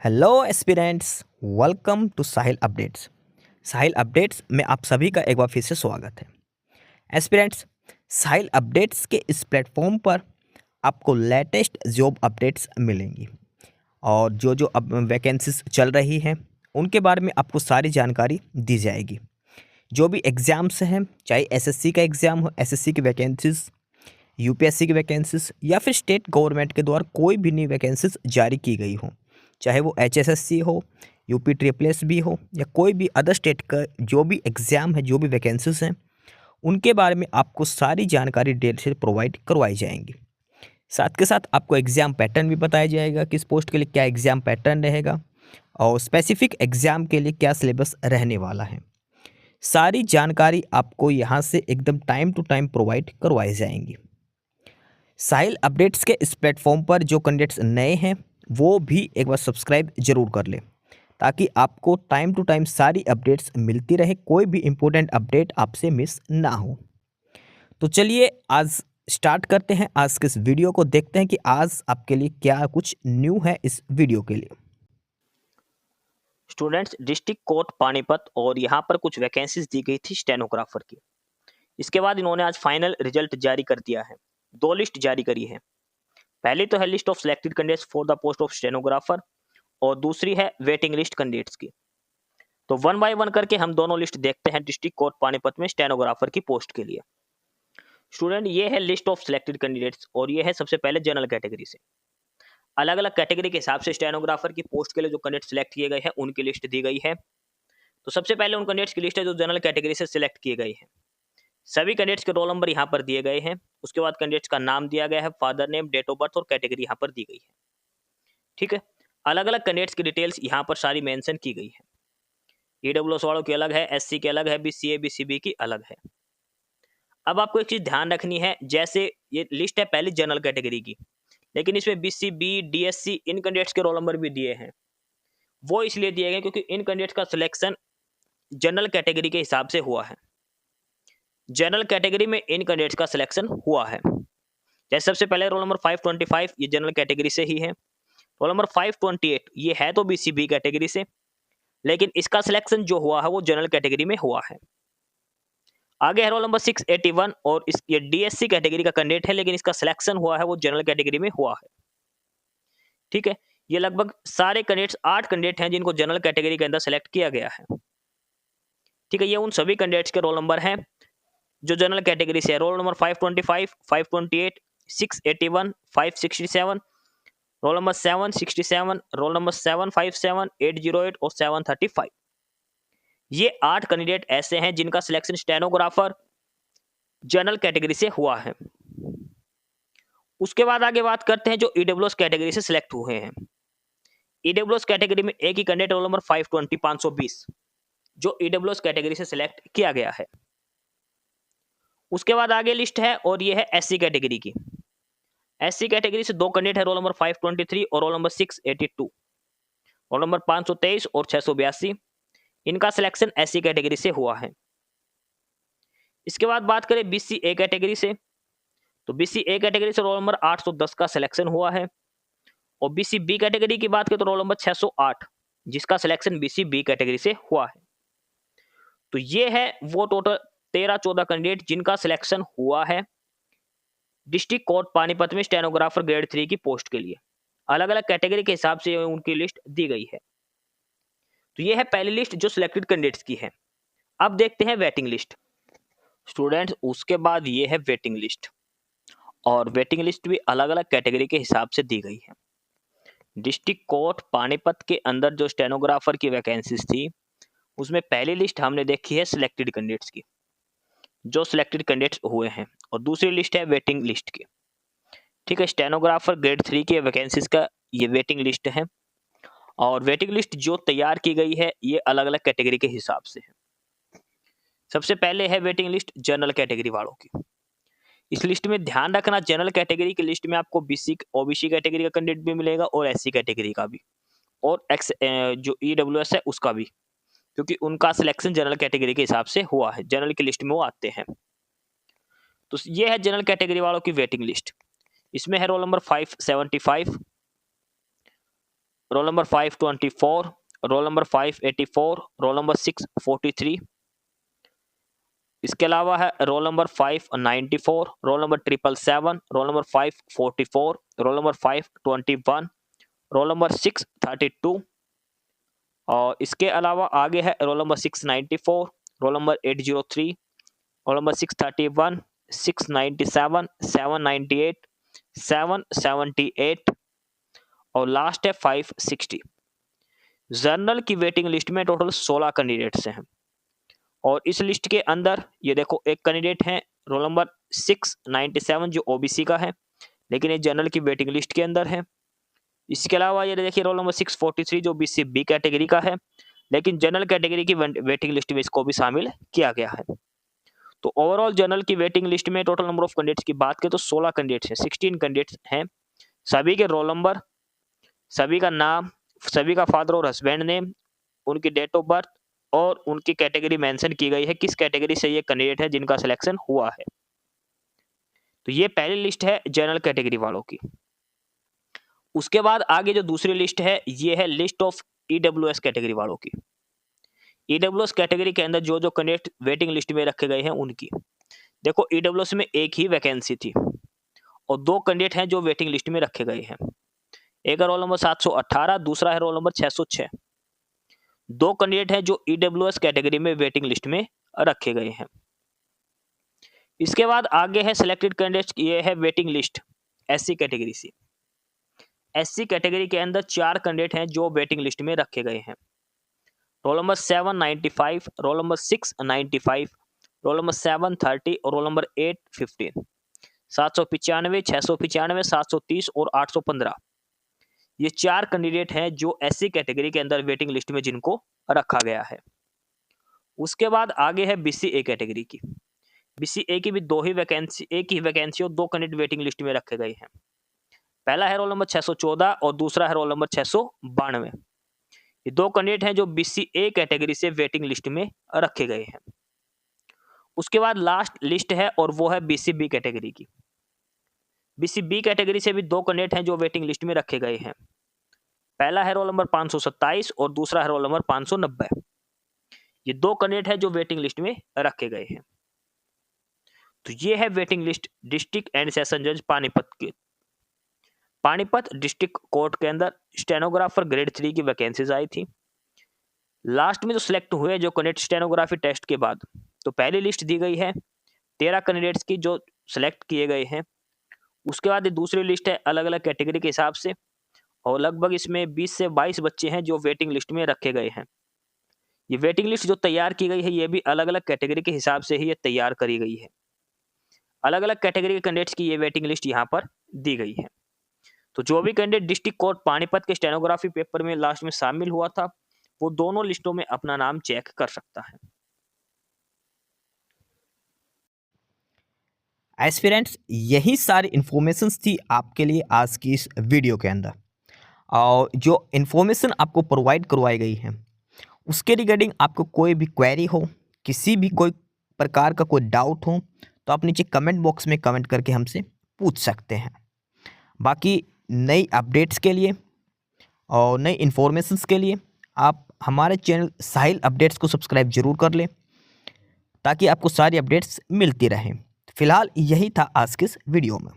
Hello aspirants, welcome to Sahil updates. Sahil updates में आप सभी का एक बार फिर से स्वागत है। एस्पिरेंट्स, साहिल अपडेट्स के इस प्लेटफॉर्म पर आपको लेटेस्ट जॉब अपडेट्स मिलेंगी और जो जो अब वैकेंसीज चल रही हैं उनके बारे में आपको सारी जानकारी दी जाएगी। जो भी एग्ज़ाम्स हैं, चाहे एसएससी का एग्ज़ाम हो, एसएससी की वैकेंसीज, यूपीएससी की वैकेंसीज या फिर स्टेट गवर्नमेंट के द्वारा कोई भी नई वैकेंसीज जारी की गई हो, चाहे वो एचएसएससी हो, यूपी ट्रिपल एस भी हो या कोई भी अदर स्टेट का जो भी एग्ज़ाम है, जो भी वैकेंसीज हैं, उनके बारे में आपको सारी जानकारी डिटेल से प्रोवाइड करवाई जाएंगी। साथ के साथ आपको एग्ज़ाम पैटर्न भी बताया जाएगा, किस पोस्ट के लिए क्या एग्ज़ाम पैटर्न रहेगा और स्पेसिफिक एग्ज़ाम के लिए क्या सिलेबस रहने वाला है। सारी जानकारी आपको यहाँ से एकदम टाइम टू टाइम प्रोवाइड करवाई जाएंगी। साहिल अपडेट्स के इस प्लेटफॉर्म पर जो कैंडिडेट्स नए हैं वो भी एक बार सब्सक्राइब जरूर कर लें, ताकि आपको टाइम टू टाइम सारी अपडेट्स मिलती रहे, कोई भी इम्पोर्टेंट अपडेट आपसे मिस ना हो। तो चलिए आज स्टार्ट करते हैं आज के इस वीडियो को, देखते हैं कि आज आपके लिए क्या कुछ न्यू है इस वीडियो के लिए। स्टूडेंट्स, डिस्ट्रिक्ट कोर्ट पानीपत और यहाँ पर कुछ वैकेंसीज दी गई थी स्टेनोग्राफर की। इसके बाद इन्होंने आज फाइनल रिजल्ट जारी कर दिया है। दो लिस्ट जारी करी है। पहली तो है list of selected candidates for the post of stenographer और दूसरी है वेटिंग लिस्ट कैंडिडेट्स की। तो वन बाय वन करके हम दोनों लिस्ट देखते हैं डिस्ट्रिक्ट कोर्ट पानीपत में स्टेनोग्राफर की पोस्ट के लिए। स्टूडेंट, ये है लिस्ट ऑफ सिलेक्टेड कैंडिडेट्स और ये है सबसे पहले जनरल कैटेगरी से। अलग अलग कैटेगरी के हिसाब से स्टेनोग्राफर की पोस्ट के लिए जो कैंडिडेट सिलेक्ट किए गए हैं उनकी लिस्ट दी गई है। तो सबसे पहले उन कैंडिडेट्स की लिस्ट है जो जनरल कैटेगरी से सिलेक्ट किए गए हैं। सभी कैंडिडेट्स के रोल नंबर यहाँ पर दिए गए हैं। उसके बाद कैंडिडेट्स का नाम दिया गया है, father name, date of birth और कैटेगरी यहाँ पर दी गई है। ठीक है, अलग अलग कैंडिडेट्स की डिटेल्स यहाँ पर सारी मेंशन की गई है। ईडब्ल्यूएस वालों की अलग है, एससी की अलग है, बीसीए बीसीबी की अलग है। अब आपको एक चीज ध्यान रखनी है, जैसे ये लिस्ट है पहली जनरल कैटेगरी की, लेकिन इसमें बीसीबी डीएससी इन कैंडिडेट्स के रोल नंबर भी दिए हैं। वो इसलिए दिए गए क्योंकि इन कैंडिडेट्स का सिलेक्शन जनरल कैटेगरी के हिसाब से हुआ है। जनरल कैटेगरी में इन कैंडिडेट्स का सिलेक्शन हुआ है। जैसे सबसे पहले रोल नंबर 525 ये जनरल कैटेगरी से ही है। रोल नंबर 528 ये है तो बीसीबी कैटेगरी से, लेकिन इसका सिलेक्शन जो हुआ है वो जनरल कैटेगरी में हुआ है। आगे है रोल नंबर 681 और इस ये डीएससी कैटेगरी का कैंडिडेट है, लेकिन इसका सिलेक्शन हुआ है वो जनरल कैटेगरी में हुआ है। ठीक है, ये लगभग सारे कैंडिडेट्स 8 कैंडिडेट हैं जिनको जनरल कैटेगरी के अंदर सेलेक्ट किया गया है। ठीक है, ये उन सभी कैंडिडेट्स के रोल नंबर हैं जो जनरल कैटेगरी से है। Roll number 525, 528, 681, 567, roll number 767, roll number 757, 808 और 735। ये 8 कैंडिडेट ऐसे हैं जिनका सिलेक्शन स्टेनोग्राफर जनरल कैटेगरी से हुआ है। उसके बाद आगे बात करते हैं जो ईडब्ल्यूएस कैटेगरी से सिलेक्ट हुए हैं। ईडब्ल्यूएस कैटेगरी में एक ही कैंडिडेट रोल नंबर 520, 520 जो ईडब्ल्यूएस कैटेगरी से सिलेक्ट किया गया है। उसके बाद आगे लिस्ट है और ये है एससी कैटेगरी की। एससी कैटेगरी से दो कैंडिडेट है, रोल नंबर 523 और रोल नंबर 682, रोल नंबर 523 और 682। इनका सिलेक्शन एससी कैटेगरी से हुआ है। इसके बाद बात करें बीसी ए कैटेगरी से, तो बीसी ए कैटेगरी से रोल नंबर 810 का सिलेक्शन हुआ है। और बीसी बी कैटेगरी की बात करें तो रोल नंबर 608 जिसका सिलेक्शन बीसी बी कैटेगरी से हुआ है। तो ये है वो टोटल 13-14 कैंडिडेट जिनका सिलेक्शन हुआ है डिस्ट्रिक्ट कोर्ट पानीपत में स्टेनोग्राफर ग्रेड 3 की पोस्ट के लिए। अलग अलग कैटेगरी के हिसाब से उनकी लिस्ट दी गई है। तो ये है पहली लिस्ट जो सिलेक्टेड कैंडिडेट्स की है। अब देखते हैं वेटिंग लिस्ट। स्टूडेंट्स, उसके बाद ये है वेटिंग लिस्ट और वेटिंग लिस्ट भी अलग अलग कैटेगरी के हिसाब से दी गई है। डिस्ट्रिक्ट कोर्ट पानीपत के अंदर जो स्टेनोग्राफर की वैकेंसीज थी उसमें पहली लिस्ट हमने देखी है सिलेक्टेड कैंडिडेट्स की, जो सिलेक्टेड कैंडिडेट्स हुए हैं, और दूसरी लिस्ट है वेटिंग लिस्ट की। ठीक है, स्टेनोग्राफर ग्रेड 3 के वैकेंसीज का ये वेटिंग लिस्ट है और वेटिंग लिस्ट जो तैयार की गई है ये अलग अलग कैटेगरी के हिसाब से है। सबसे पहले है वेटिंग लिस्ट जनरल कैटेगरी वालों की। इस लिस्ट में ध्यान रखना, जनरल कैटेगरी की लिस्ट में आपको बीसी ओबीसी कैटेगरी का कैंडिडेट भी मिलेगा और एससी कैटेगरी का भी, और एक्स जो ईडब्ल्यूएस है उसका भी, क्योंकि उनका सिलेक्शन जनरल कैटेगरी के हिसाब से हुआ है, जनरल की लिस्ट में वो आते हैं। तो ये है जनरल कैटेगरी वालों की वेटिंग लिस्ट। इसमें है roll number 575, roll number 524, roll number 584, roll number 643। इसके अलावा है roll number 594, roll number 777, roll number 544, roll number 521, roll number 632। और इसके अलावा आगे है roll number 694, roll number 803, roll number 631, 697, 798, 778 और लास्ट है 560। जर्नल की वेटिंग लिस्ट में टोटल 16 कैंडिडेट्स हैं और इस लिस्ट के अंदर ये देखो एक कैंडिडेट है रोल नंबर 697 जो ओबीसी का है, लेकिन ये जनरल की वेटिंग लिस्ट के अंदर है। इसके अलावा ये देखिए रोल नंबर 643 जो बीसी बी कैटेगरी का है, लेकिन जनरल कैटेगरी की वेटिंग लिस्ट में इसको भी शामिल किया गया है। तो ओवरऑल जनरल की वेटिंग लिस्ट में टोटल नंबर ऑफ कैंडिडेट्स की बात करें तो 16 कैंडिडेट्स हैं, 16 कैंडिडेट्स हैं। सभी के रोल नंबर, सभी का नाम, सभी का फादर और हस्बैंड नेम, उनकी डेट ऑफ बर्थ और उनकी कैटेगरी मेंशन की गई है, किस कैटेगरी से ये कैंडिडेट है जिनका सिलेक्शन हुआ है। तो ये पहली लिस्ट है जनरल कैटेगरी वालों की। उसके बाद आगे जो दूसरी लिस्ट है ये है लिस्ट ऑफ ईडब्ल्यूएस कैटेगरी वालों की। ईडब्ल्यूएस कैटेगरी के अंदर जो जो कैंडिडेट वेटिंग लिस्ट में रखे गए हैं उनकी देखो, ईडब्ल्यूएस में एक ही वैकेंसी थी और 2 कैंडिडेट हैं जो वेटिंग लिस्ट में रखे गए हैं। एक है रोल नंबर 718, दूसरा है रोल नंबर 606। 2 कैंडिडेट हैं जो ईडब्ल्यूएस कैटेगरी में वेटिंग लिस्ट में रखे गए हैं। इसके बाद आगे है सिलेक्टेड कैंडिडेट्स, ये है वेटिंग लिस्ट एससी कैटेगरी से। एससी कैटेगरी के अंदर 4 कैंडिडेट हैं जो वेटिंग लिस्ट में रखे गए हैं। Roll number 795, roll number 695, roll number 730 और रोल नंबर 815। 795, 695, 730 और 815 ये 4 कैंडिडेट हैं जो एससी कैटेगरी के अंदर वेटिंग लिस्ट में जिनको रखा गया है। उसके बाद आगे है बीसीए कैटेगरी की। बीसीए की भी एक ही वैकेंसी और 2 कैंडिडेट वेटिंग लिस्ट में रखे गए हैं। पहला है रोल नंबर 614 और दूसरा है रोल नंबर 692। ये 2 कैंडिडेट हैं जो बीसीए कैटेगरी से वेटिंग लिस्ट में रखे गए हैं। उसके बाद लास्ट लिस्ट है और वो है बीसीबी कैटेगरी की। बीसीबी कैटेगरी से भी 2 कैंडिडेट हैं जो वेटिंग लिस्ट में रखे गए हैं। पहला है रोल नंबर 527 और दूसरा है रोल नंबर 590। ये 2 कैंडिडेट हैं जो वेटिंग लिस्ट में रखे गए हैं। तो ये है waiting list district and session जज पानीपत के। पानीपत डिस्ट्रिक्ट कोर्ट के अंदर स्टेनोग्राफर ग्रेड 3 की वैकेंसीज आई थी। लास्ट में जो सिलेक्ट हुए जो कैंडिडेट स्टेनोग्राफी टेस्ट के बाद, तो पहली लिस्ट दी गई है 13 कैंडिडेट्स की जो सिलेक्ट किए गए हैं। उसके बाद ये दूसरी लिस्ट है अलग अलग कैटेगरी के हिसाब से और लगभग इसमें 20 से 22 बच्चे हैं जो वेटिंग लिस्ट में रखे गए हैं। ये वेटिंग लिस्ट जो तैयार की गई है ये भी अलग अलग कैटेगरी के हिसाब से ही ये तैयार करी गई है। अलग अलग कैटेगरी के कैंडिडेट्स की ये वेटिंग लिस्ट यहाँ पर दी गई है। तो जो भी कैंडिडेट डिस्ट्रिक्ट कोर्ट पानीपत के स्टेनोग्राफी पेपर में लास्ट में शामिल हुआ था वो दोनों लिस्टों में अपना नाम चेक कर सकता है। एस्पिरेंट्स, यही सारी इन्फॉर्मेशंस थी आपके लिए आज की इस वीडियो के अंदर। और जो इन्फॉर्मेशन आपको प्रोवाइड करवाई गई है उसके रिगार्डिंग आपको कोई भी क्वेरी हो, किसी भी कोई प्रकार का कोई डाउट हो तो आप नीचे कमेंट बॉक्स में कमेंट करके हमसे पूछ सकते हैं। बाकी नई अपडेट्स के लिए और नई इन्फॉर्मेशंस के लिए आप हमारे चैनल साहिल अपडेट्स को सब्सक्राइब जरूर कर लें ताकि आपको सारी अपडेट्स मिलती रहें। फिलहाल यही था आज के इस वीडियो में।